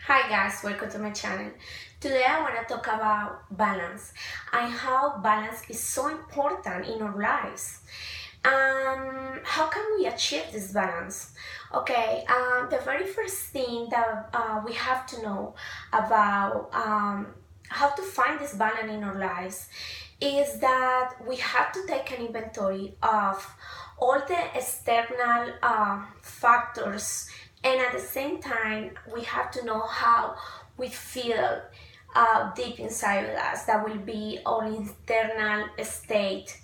Hi guys, welcome to my channel. Today I want to talk about balance and how balance is so important in our lives. How can we achieve this balance? Okay, the very first thing that we have to know about how to find this balance in our lives is that we have to take an inventory of all the external factors, and at the same time we have to know how we feel deep inside of us. That will be our internal state.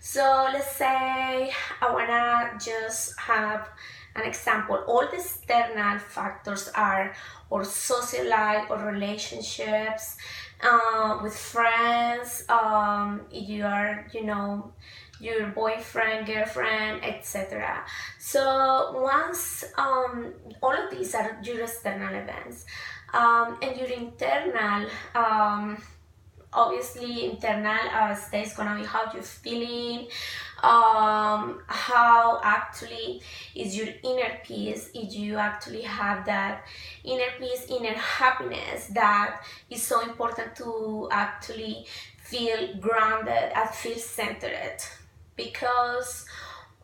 So let's say I wanna just have an example. All the external factors are our social life or relationships with friends, if you are, your boyfriend, girlfriend, etc. So once all of these are your external events, and your internal obviously internal state is gonna be how you're feeling, how actually is your inner peace, if you actually have that inner peace, inner happiness that is so important to actually feel grounded and feel centered. Because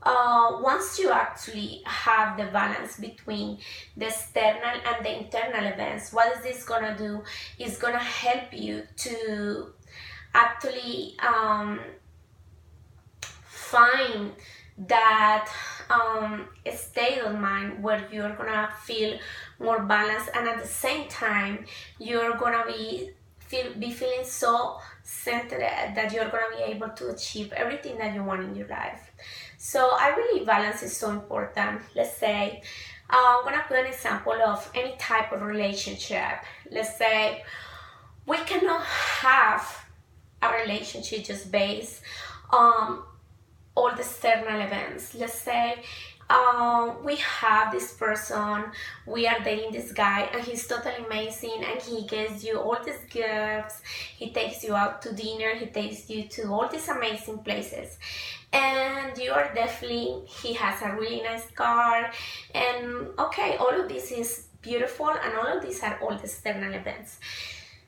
once you actually have the balance between the external and the internal events, what is this gonna do? It's gonna help you to actually find that state of mind where you're gonna feel more balanced, and at the same time you're gonna be feeling so centered that you're gonna be able to achieve everything that you want in your life. So I believe balance is so important. Let's say I'm gonna put an example of any type of relationship. Let's say we cannot have a relationship just based on all the external events. Let's say we have this person, we are dating this guy, and he's totally amazing, and he gives you all these gifts, he takes you out to dinner, he takes you to all these amazing places, and you are definitely, he has a really nice car, and okay, all of this is beautiful, and all of these are all the external events.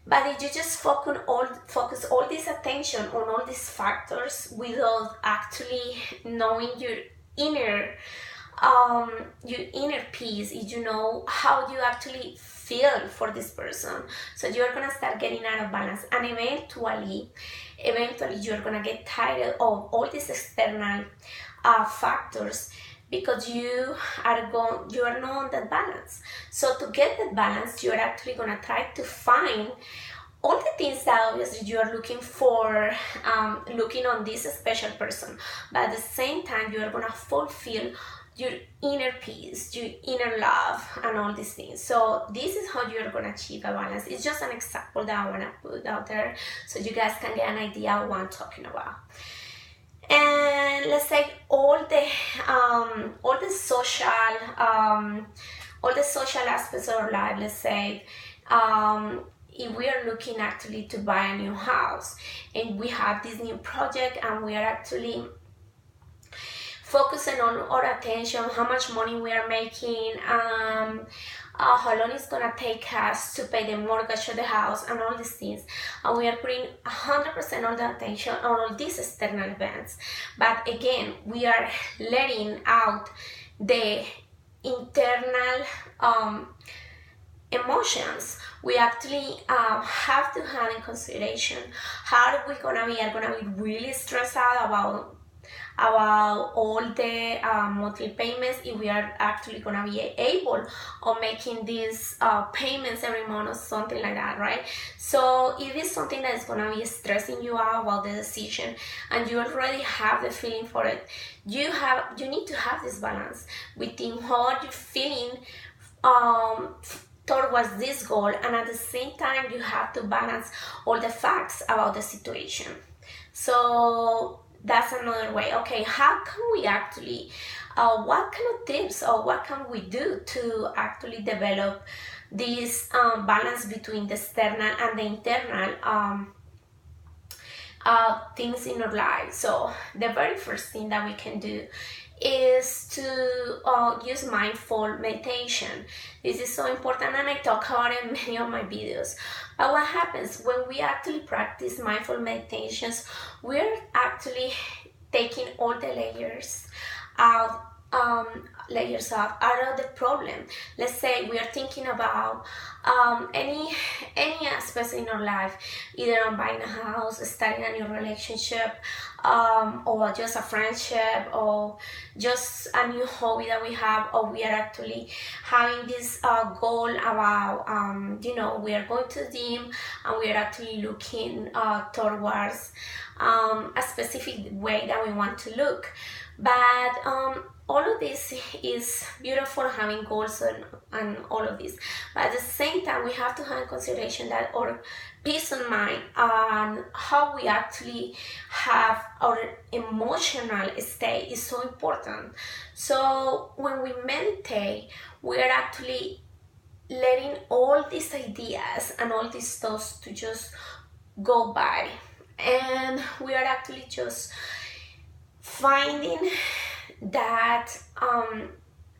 But if you just focus all this attention on all these factors without actually knowing inner your inner peace, if you know how you actually feel for this person, so you're gonna start getting out of balance, and eventually you're gonna get tired of all these external factors, because you are not on that balance. So to get that balance, you're actually gonna try to find all the things that obviously you are looking for, looking on this special person, but at the same time you are gonna fulfill your inner peace, your inner love, and all these things. So this is how you're gonna achieve a balance. It's just an example that I wanna put out there so you guys can get an idea of what I'm talking about. And let's say all the social aspects of our life. Let's say if we are looking actually to buy a new house, and we have this new project, and we are actually focusing on our attention, how much money we are making, how long it's gonna take us to pay the mortgage of the house, and all these things, and we are putting 100% of the attention on all these external events. But again, we are letting out the internal emotions. We actually have to have in consideration how are we gonna be. Are gonna be really stressed out about all the monthly payments, if we are actually gonna be able of making these payments every month or something like that, right? So if it's something that is gonna be stressing you out about the decision, and you already have the feeling for it, you need to have this balance within what you're feeling towards this goal, and at the same time you have to balance all the facts about the situation. So that's another way. Okay, how can we actually what kind of tips, or what can we do to actually develop this balance between the external and the internal things in our life? So the very first thing that we can do is to use mindful meditation. This is so important, and I talk about it in many of my videos. But what happens when we actually practice mindful meditations, we're actually taking all the out layers out of the problem. Let's say we are thinking about any aspects in our life, either on buying a house, starting a new relationship, or just a friendship, or just a new hobby that we have, or we are actually having this goal about we are going to the gym and we are actually looking towards a specific way that we want to look. But all of this is beautiful, having goals and all of this. But at the same time, we have to have in consideration that our peace of mind and how we actually have our emotional state is so important. So when we meditate, we are actually letting all these ideas and all these thoughts to just go by. And we are actually just finding that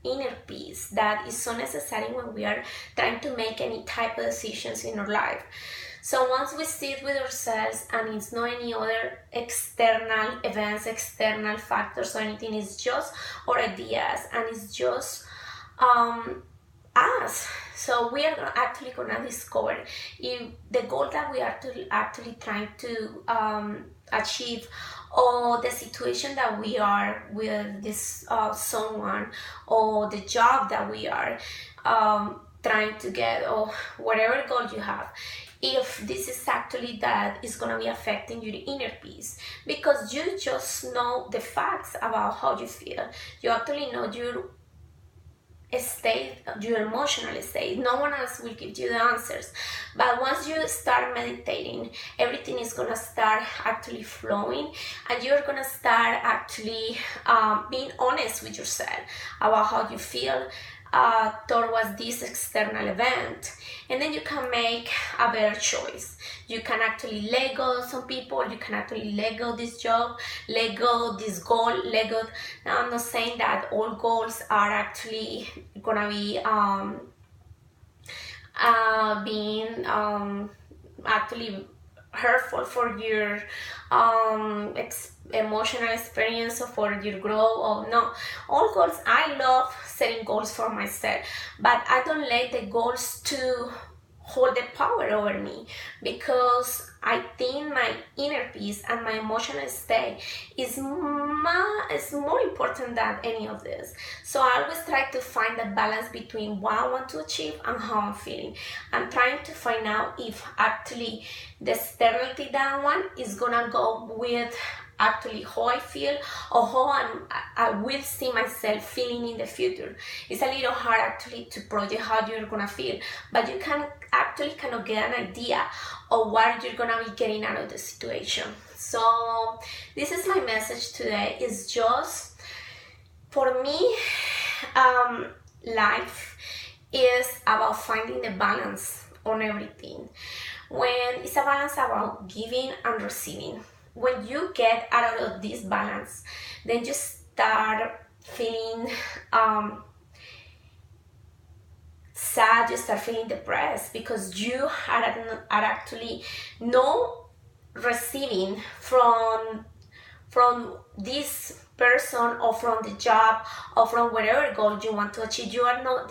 inner peace that is so necessary when we are trying to make any type of decisions in our life. So once we sit with ourselves and it's not any other external events, external factors or anything, it's just our ideas and it's just us. So we are actually gonna discover if the goal that we are actually trying to achieve, or the situation that we are with this someone, or the job that we are trying to get, or whatever goal you have, if this is actually that is going to be affecting your inner peace, because you just know the facts about how you feel. You actually know your state, your emotional state. No one else will give you the answers. But once you start meditating, everything is gonna start actually flowing, and you're gonna start actually being honest with yourself about how you feel towards this external event, and then you can make a better choice. You can actually let go some people, you can actually let go this job, let go this goal, let go. Now, I'm not saying that all goals are actually gonna be being actually hurtful for your emotional experience or for your growth. Or no, all goals, I love setting goals for myself, but I don't let the goals to hold the power over me, because I think my inner peace and my emotional state is more important than any of this. So I always try to find the balance between what I want to achieve and how I'm feeling. I'm trying to find out if actually the stability that I want is gonna go with actually how I feel, or how I will see myself feeling in the future. It's a little hard actually to project how you're gonna feel, but you can actually kind of get an idea of what you're gonna be getting out of the situation. So this is my message today. Is just, for me, life is about finding the balance on everything. When it's a balance about giving and receiving. When you get out of this balance, then you start feeling sad, you start feeling depressed, because you are actually not receiving from this person, or from the job, or from whatever goal you want to achieve. You are not,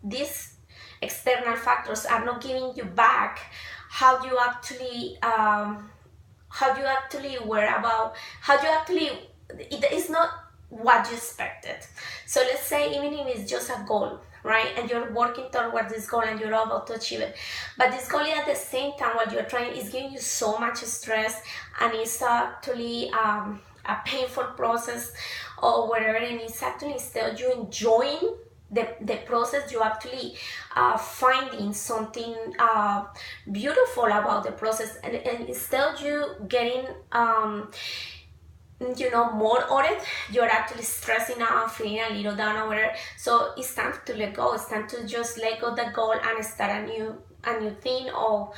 these external factors are not giving you back how you actually were about, how you actually, it is not what you expected. So let's say even if it's just a goal, right, and you're working towards this goal and you're about to achieve it, but this goal at the same time, what you're trying is giving you so much stress, and it's actually a painful process or whatever, and it's actually, instead of you enjoying the process, you actually finding something beautiful about the process, and instead of you getting more on it, you're actually stressing out, feeling a little down or whatever. So it's time to let go. It's time to just let go the goal and start a new thing, or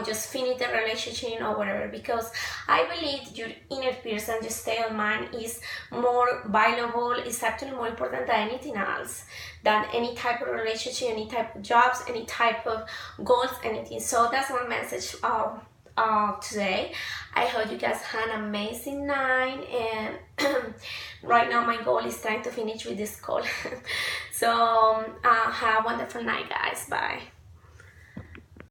just finish the relationship or whatever. Because I believe your inner peace and your state of mind is more valuable. It's actually more important than anything else, than any type of relationship, any type of jobs, any type of goals, anything. So that's my message today. I hope you guys had an amazing night, and right now my goal is trying to finish with this call. So have a wonderful night, guys. Bye.